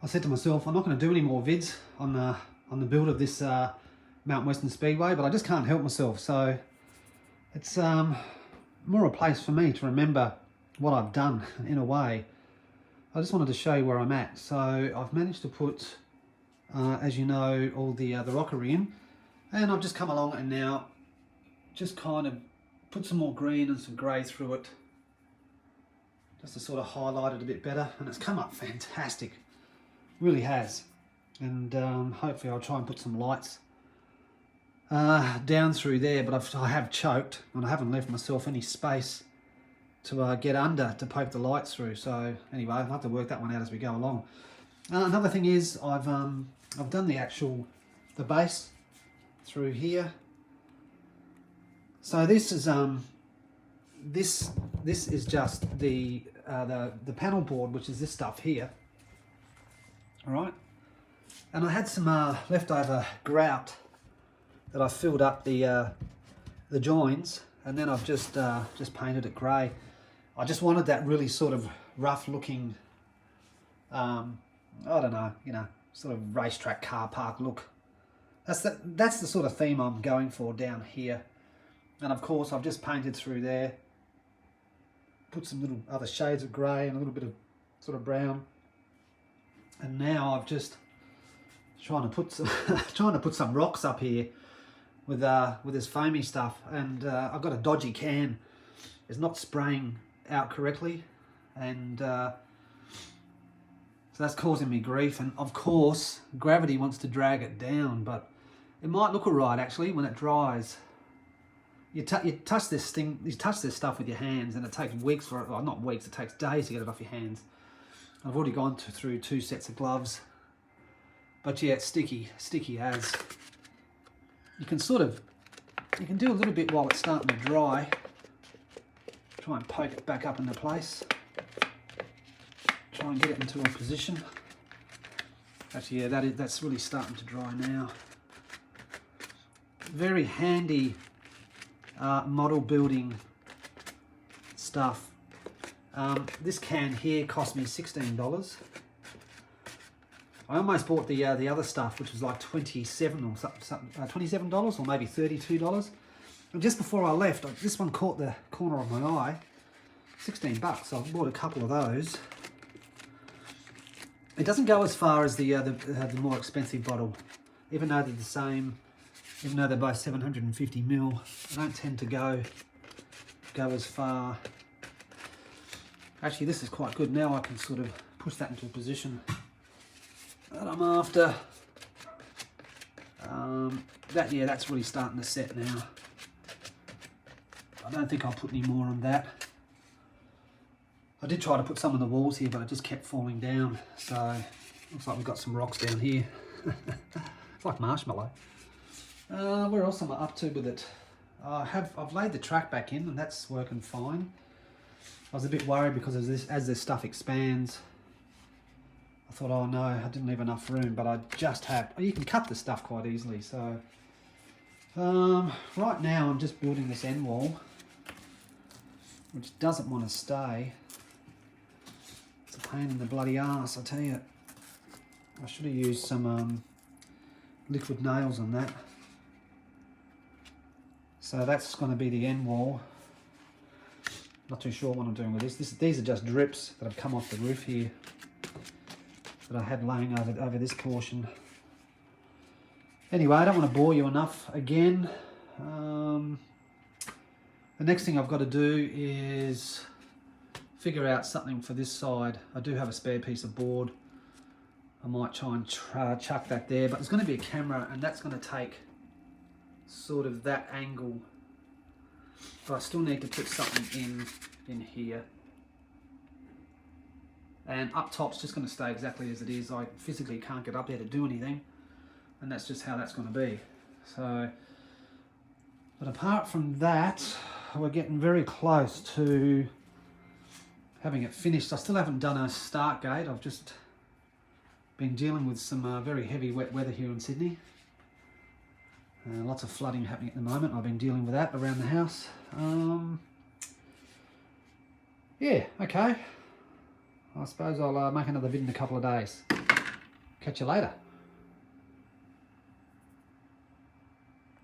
I said to myself, I'm not going to do any more vids on the build of this Mount Western Speedway, but I just can't help myself. So it's more a place for me to remember what I've done in a way. I just wanted to show you where I'm at. So I've managed to put, as you know, all the rockery in, and I've just come along and now just kind of put some more green and some grey through it, just to sort of highlight it a bit better, and it's come up fantastic, really has. And hopefully I'll try and put some lights down through there, but I have choked and I haven't left myself any space to get under to poke the lights through. So anyway, I'll have to work that one out as we go along. Another thing is I've done the base through here. So this is this is just the panel board, which is this stuff here. All right, and I had some leftover grout that I filled up the joins, and then I've just painted it grey. I just wanted that really sort of rough looking, I don't know, you know, sort of racetrack car park look. That's the sort of theme I'm going for down here. And of course I've just painted through there, put some little other shades of grey and a little bit of sort of brown. And now I've just trying to put some rocks up here with this foamy stuff, and I've got a dodgy can. It's not spraying out correctly, and so that's causing me grief. And of course gravity wants to drag it down, but it might look alright actually when it dries. You touch this stuff with your hands, and it takes weeks for it. Well, not weeks, it takes days to get it off your hands. I've already gone through 2 sets of gloves, but yeah, it's sticky as. You can do a little bit while it's starting to dry. Try and poke it back up into place. Try and get it into a position. Actually, yeah, that's really starting to dry now. Very handy model building stuff. This can here cost me $16. I almost bought the other stuff, which was like $27 or maybe $32. And just before I left, this one caught the corner of my eye. 16 bucks. So I bought a couple of those. It doesn't go as far as the more expensive bottle, even though they're the same. Even though they're both 750 ml, they don't tend to go as far. Actually, this is quite good. Now I can sort of push that into a position that I'm after. That's really starting to set now. I don't think I'll put any more on that. I did try to put some on the walls here, but it just kept falling down. So looks like we've got some rocks down here. It's like marshmallow. Where else am I up to with it? I've laid the track back in, and that's working fine. I was a bit worried because as this stuff expands, I thought, oh no, I didn't leave enough room, but I just have. You can cut the stuff quite easily. So right now I'm just building this end wall, which doesn't want to stay. It's a pain in the bloody arse, I tell you. I should have used some liquid nails on that. So that's going to be the end wall. Not too sure what I'm doing with this. These are just drips that have come off the roof here that I had laying over this portion. Anyway, I don't want to bore you enough again. The next thing I've got to do is figure out something for this side. I do have a spare piece of board. I might try and chuck that there, but there's going to be a camera, and that's going to take sort of that angle. But I still need to put something in here. And up top's just going to stay exactly as it is. I physically can't get up there to do anything, and that's just how that's going to be. So, but apart from that, we're getting very close to having it finished. I still haven't done a start gate. I've just been dealing with some very heavy wet weather here in Sydney. Lots of flooding happening at the moment. I've been dealing with that around the house. Yeah, okay. I suppose I'll make another vid in a couple of days. catch you later.